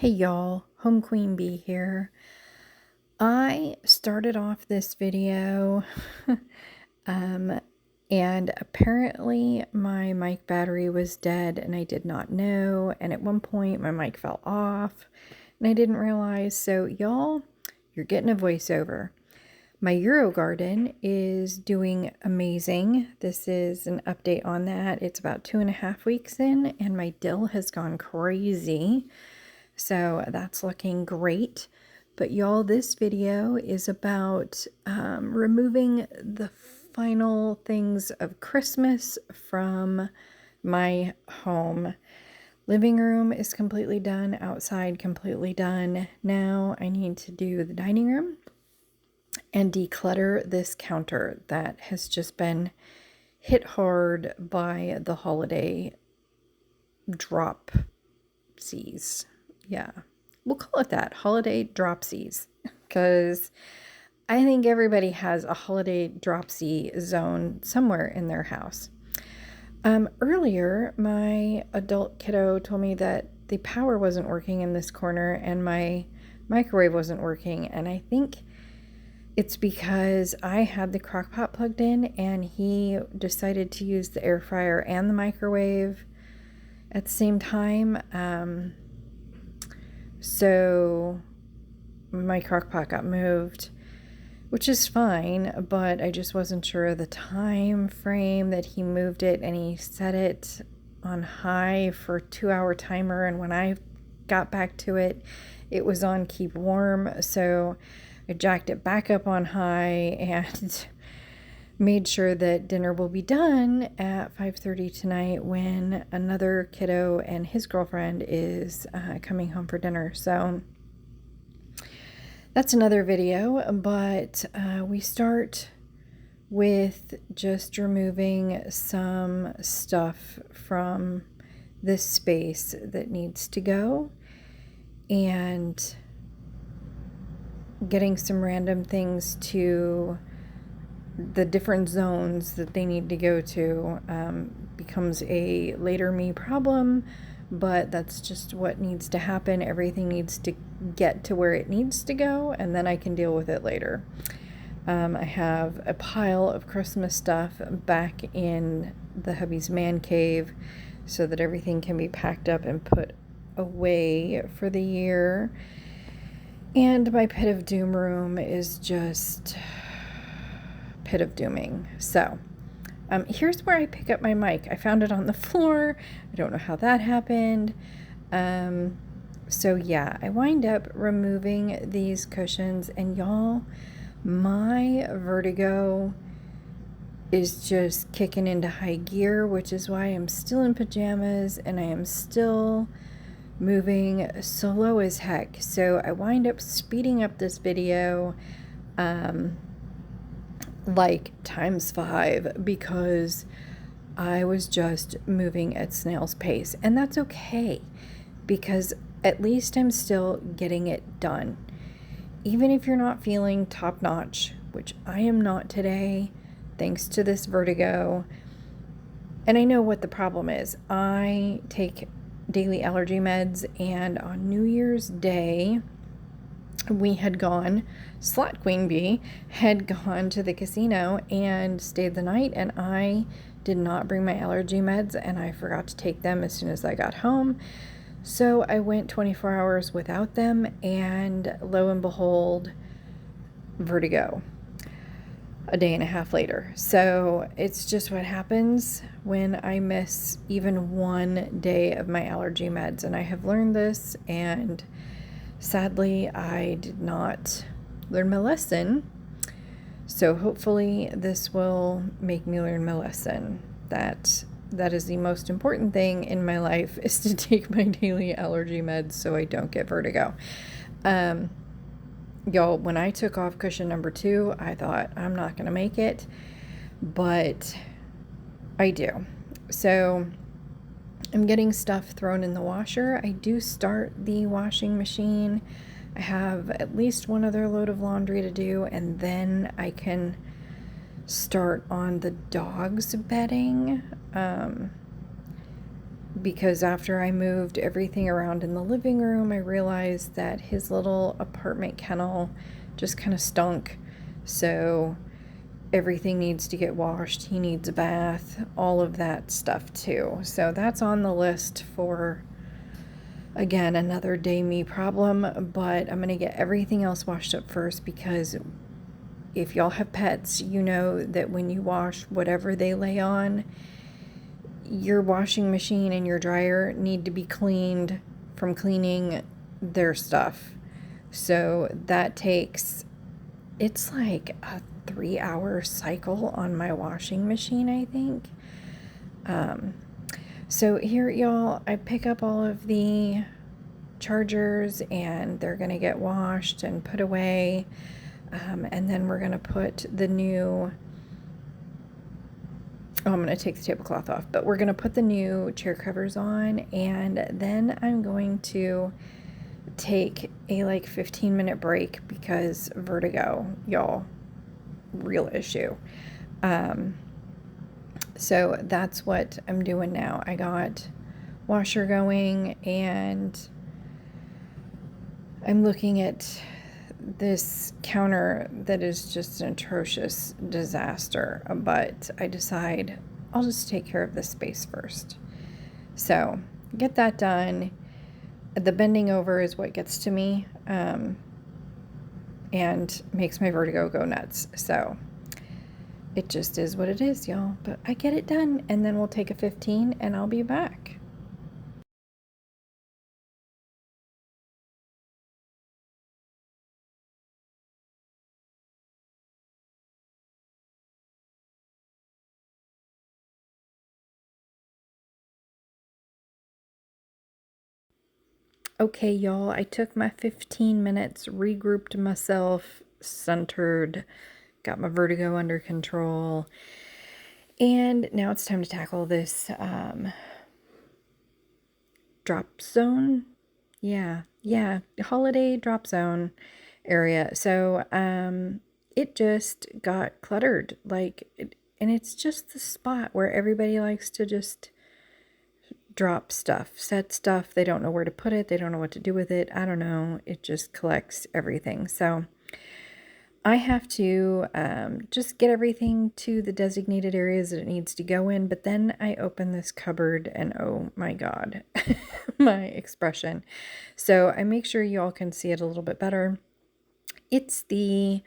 Hey y'all, Home Queen Bee here. I started off this video um, and apparently my mic battery was dead and I did not know, and at one point my mic fell off and I didn't realize. So y'all, you're getting a voiceover. My Euro garden is doing amazing. This is an update on that. It's about 2.5 weeks in and my dill has gone crazy. So that's looking great. But y'all, this video is about removing the final things of Christmas from my home. Living room is completely done, outside completely done. Now I need to do the dining room and declutter this counter that has just been hit hard by the holiday dropsies. Yeah, we'll call it that, holiday dropsies, because I think everybody has a holiday dropsy zone somewhere in their house. Earlier, my adult kiddo told me that the power wasn't working in this corner and my microwave wasn't working, and I think it's because I had the crock pot plugged in and he decided to use the air fryer and the microwave at the same time. So my crock pot got moved, which is fine, but I just wasn't sure of the time frame that he moved it, and he set it on high for a 2-hour timer, and when I got back to it, it was on keep warm. So I jacked it back up on high and made sure that dinner will be done at 5:30 tonight when another kiddo and his girlfriend is coming home for dinner. So that's another video, but we start with just removing some stuff from this space that needs to go and getting some random things to the different zones that they need to go to. Becomes a later me problem, but that's just what needs to happen. Everything needs to get to where it needs to go, and then I can deal with it later. I have a pile of Christmas stuff back in the hubby's man cave so that everything can be packed up and put away for the year. And my pit of doom room is just pit of dooming. So here's where I pick up my mic. I found it on the floor. I don't know how that happened. So yeah, I wind up removing these cushions, and y'all, my vertigo is just kicking into high gear, which is why I'm still in pajamas and I am still moving slow as heck. So I wind up speeding up this video like ×5 because I was just moving at snail's pace, and that's okay because at least I'm still getting it done. Even if you're not feeling top notch, which I am not today, thanks to this vertigo. And I know what the problem is. I take daily allergy meds, and on New Year's Day, we had gone, Slot Queen Bee had gone to the casino and stayed the night, and I did not bring my allergy meds, and I forgot to take them as soon as I got home. So I went 24 hours without them, and lo and behold, vertigo a day and a half later. So it's just what happens when I miss even one day of my allergy meds, and I have learned this, and sadly I did not learn my lesson. So hopefully this will make me learn my lesson. That is the most important thing in my life, is to take my daily allergy meds so I don't get vertigo. Y'all, when I took off cushion number 2, I thought I'm not going to make it, but I do. So I'm getting stuff thrown in the washer. I do start the washing machine. I have at least one other load of laundry to do, and then I can start on the dog's bedding. because after I moved everything around in the living room, I realized that his little apartment kennel just kind of stunk. So everything needs to get washed. He needs a bath, all of that stuff too. So that's on the list for, again, another day me problem, but I'm going to get everything else washed up first, because if y'all have pets, you know that when you wash whatever they lay on, your washing machine and your dryer need to be cleaned from cleaning their stuff. So that takes, it's like a 3-hour cycle on my washing machine, I think. So here, y'all, I pick up all of the chargers and they're gonna get washed and put away. And then we're gonna put the new, I'm going to take the tablecloth off, but we're going to put the new chair covers on, and then I'm going to take a like 15-minute break because vertigo, y'all, real issue. So that's what I'm doing now. I got washer going, and I'm looking at this counter that is just an atrocious disaster, but I decide I'll just take care of this space first. So get that done. The bending over is what gets to me, and makes my vertigo go nuts. So it just is what it is, y'all. But I get it done, and then we'll take a 15 and I'll be back. Okay, y'all, I took my 15 minutes, regrouped myself, centered, got my vertigo under control, and now it's time to tackle this drop zone. Yeah, holiday drop zone area. So it just got cluttered, and it's just the spot where everybody likes to just drop stuff, set stuff. They don't know where to put it. They don't know what to do with it. I don't know. It just collects everything. So I have to just get everything to the designated areas that it needs to go in. But then I open this cupboard and oh my God, my expression. So I make sure you all can see it a little bit better. It's the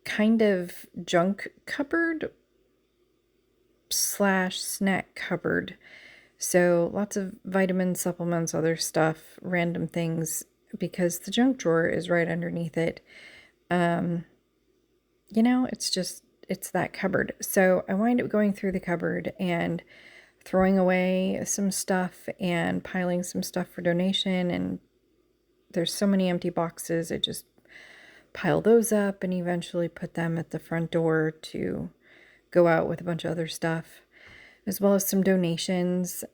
kind of junk cupboard / snack cupboard. So lots of vitamins, supplements, other stuff, random things, because the junk drawer is right underneath it. You know, it's that cupboard. So I wind up going through the cupboard and throwing away some stuff and piling some stuff for donation. And there's so many empty boxes. I just pile those up and eventually put them at the front door to go out with a bunch of other stuff, as well as some donations.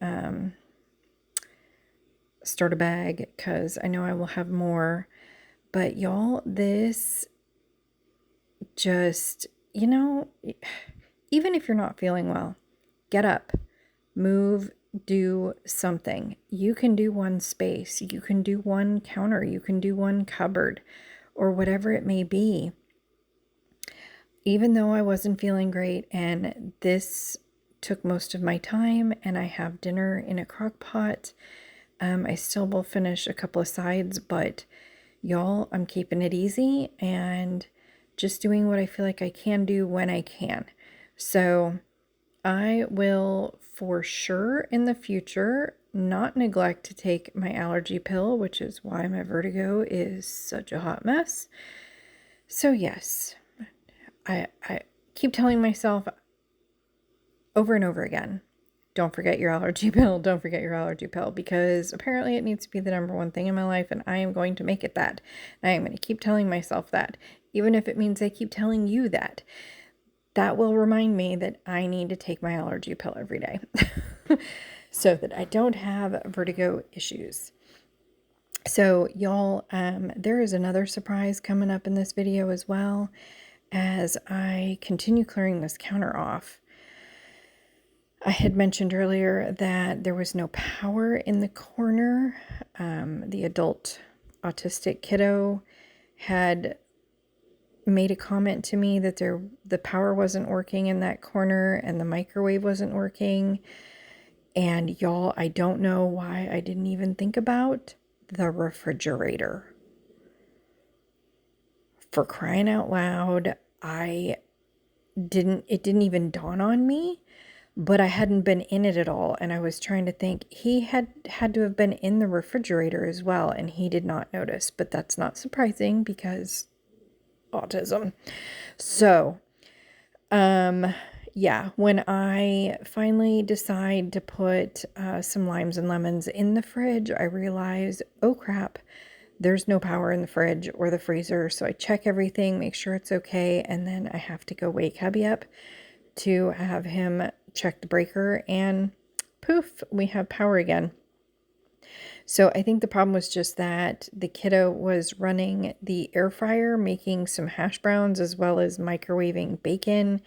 Start a bag because I know I will have more. But y'all, this just, you know, even if you're not feeling well, get up, move, do something. You can do one space, you can do one counter, you can do one cupboard, or whatever it may be. Even though I wasn't feeling great and this took most of my time and I have dinner in a crock pot, I still will finish a couple of sides, but y'all, I'm keeping it easy and just doing what I feel like I can do when I can. So I will for sure in the future not neglect to take my allergy pill, which is why my vertigo is such a hot mess. So yes, I keep telling myself over and over again, don't forget your allergy pill, don't forget your allergy pill, because apparently it needs to be the number one thing in my life, and I am going to make it that. And I am going to keep telling myself that, even if it means I keep telling you that. That will remind me that I need to take my allergy pill every day so that I don't have vertigo issues. So y'all, there is another surprise coming up in this video as well as I continue clearing this counter off. I had mentioned earlier that there was no power in the corner. The adult autistic kiddo had made a comment to me that the power wasn't working in that corner and the microwave wasn't working. And y'all, I don't know why I didn't even think about the refrigerator. For crying out loud, it didn't even dawn on me, but I hadn't been in it at all. And I was trying to think, he had to have been in the refrigerator as well, and he did not notice, but that's not surprising because autism. So, yeah, when I finally decide to put some limes and lemons in the fridge, I realize, oh crap, there's no power in the fridge or the freezer. So I check everything, make sure it's okay, and then I have to go wake hubby up to have him check the breaker, and poof, we have power again. So I think the problem was just that the kiddo was running the air fryer, making some hash browns as well as microwaving bacon.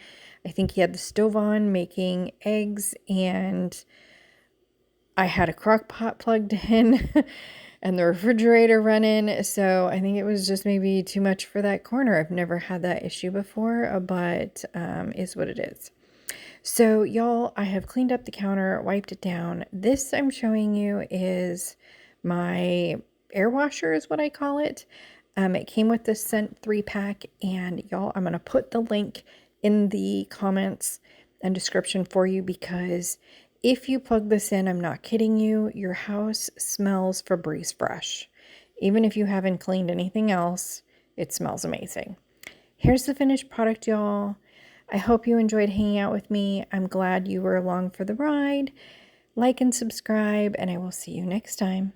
I think he had the stove on making eggs, and I had a crock pot plugged in and the refrigerator running. So I think it was just maybe too much for that corner. I've never had that issue before, but is what it is. So y'all, I have cleaned up the counter, wiped it down. This I'm showing you is my air washer is what I call it. It came with this scent 3-pack, and y'all, I'm going to put the link in the comments and description for you, because if you plug this in, I'm not kidding you, your house smells Febreze fresh. Even if you haven't cleaned anything else, it smells amazing. Here's the finished product, y'all. I hope you enjoyed hanging out with me. I'm glad you were along for the ride. Like and subscribe, and I will see you next time.